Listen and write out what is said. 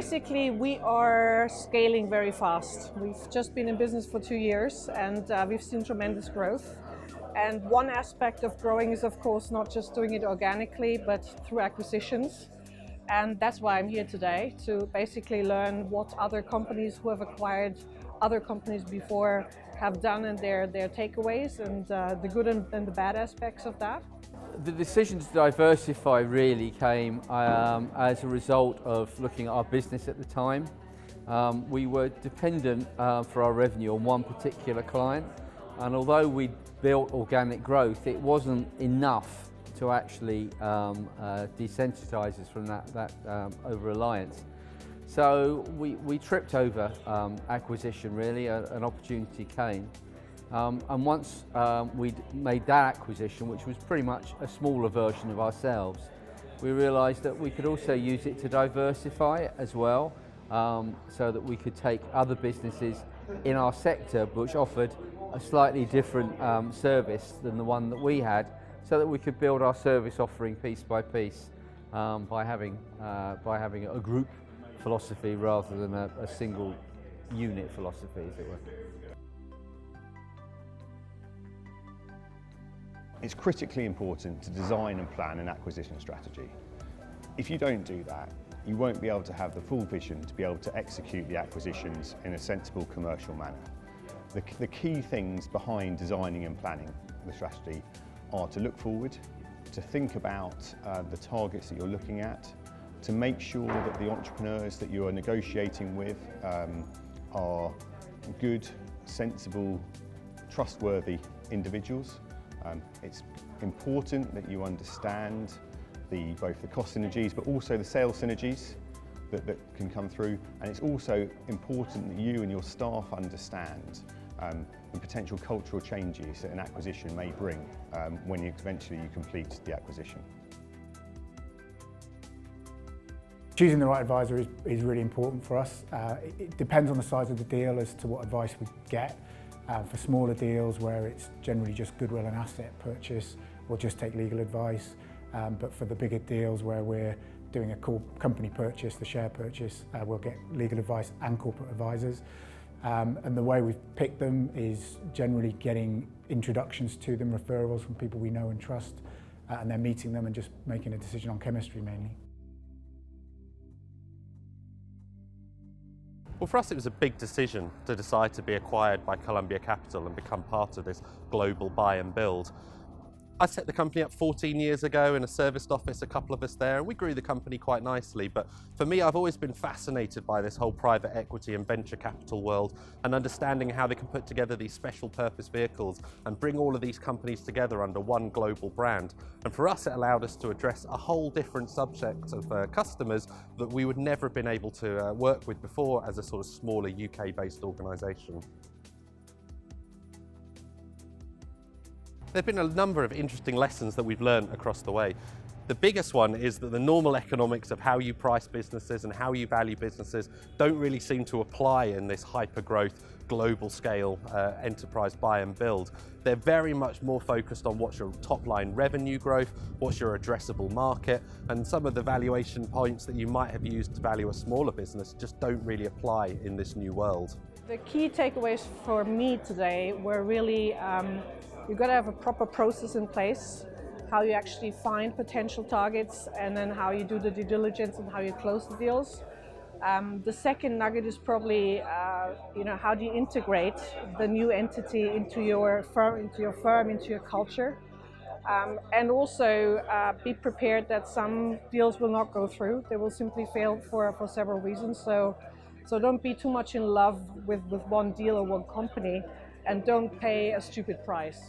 basically, we are scaling very fast. We've just been in business for 2 years, and we've seen tremendous growth. And one aspect of growing is, of course, not just doing it organically, but through acquisitions. And that's why I'm here today, to basically learn what other companies who have acquired other companies before have done and their takeaways and the good and the bad aspects of that. The decision to diversify really came as a result of looking at our business at the time. We were dependent for our revenue on one particular client, and although we built organic growth, it wasn't enough to actually desensitize us from that over-reliance. So we tripped over acquisition really, an opportunity came. And once we'd made that acquisition, which was pretty much a smaller version of ourselves, we realised that we could also use it to diversify as well, so that we could take other businesses in our sector which offered a slightly different service than the one that we had, so that we could build our service offering piece by piece by having a group philosophy rather than a single unit philosophy, as it were. It's critically important to design and plan an acquisition strategy. If you don't do that, you won't be able to have the full vision to be able to execute the acquisitions in a sensible commercial manner. The key things behind designing and planning the strategy are to look forward, to think about the targets that you're looking at, to make sure that the entrepreneurs that you are negotiating with are good, sensible, trustworthy individuals. It's important that you understand both the cost synergies but also the sales synergies that can come through, and it's also important that you and your staff understand the potential cultural changes that an acquisition may bring when eventually you complete the acquisition. Choosing the right advisor is really important for us. It depends on the size of the deal as to what advice we get. For smaller deals where it's generally just goodwill and asset purchase, we'll just take legal advice. But for the bigger deals where we're doing a company purchase, the share purchase, we'll get legal advice and corporate advisors. And the way we've picked them is generally getting introductions to them, referrals from people we know and trust, and then meeting them and just making a decision on chemistry mainly. Well, for us it was a big decision to decide to be acquired by Columbia Capital and become part of this global buy and build. I set the company up 14 years ago in a serviced office, a couple of us there, and we grew the company quite nicely. But for me, I've always been fascinated by this whole private equity and venture capital world and understanding how they can put together these special purpose vehicles and bring all of these companies together under one global brand. And for us, it allowed us to address a whole different subset of customers that we would never have been able to work with before as a sort of smaller UK-based organisation. There have been a number of interesting lessons that we've learned across the way. The biggest one is that the normal economics of how you price businesses and how you value businesses don't really seem to apply in this hyper-growth, global scale enterprise buy and build. They're very much more focused on what's your top-line revenue growth, what's your addressable market, and some of the valuation points that you might have used to value a smaller business just don't really apply in this new world. The key takeaways for me today were really you've got to have a proper process in place, how you actually find potential targets, and then how you do the due diligence and how you close the deals. The second nugget is probably, how do you integrate the new entity into your firm, into your culture, and also be prepared that some deals will not go through. They will simply fail for several reasons. So don't be too much in love with one deal or one company, and don't pay a stupid price.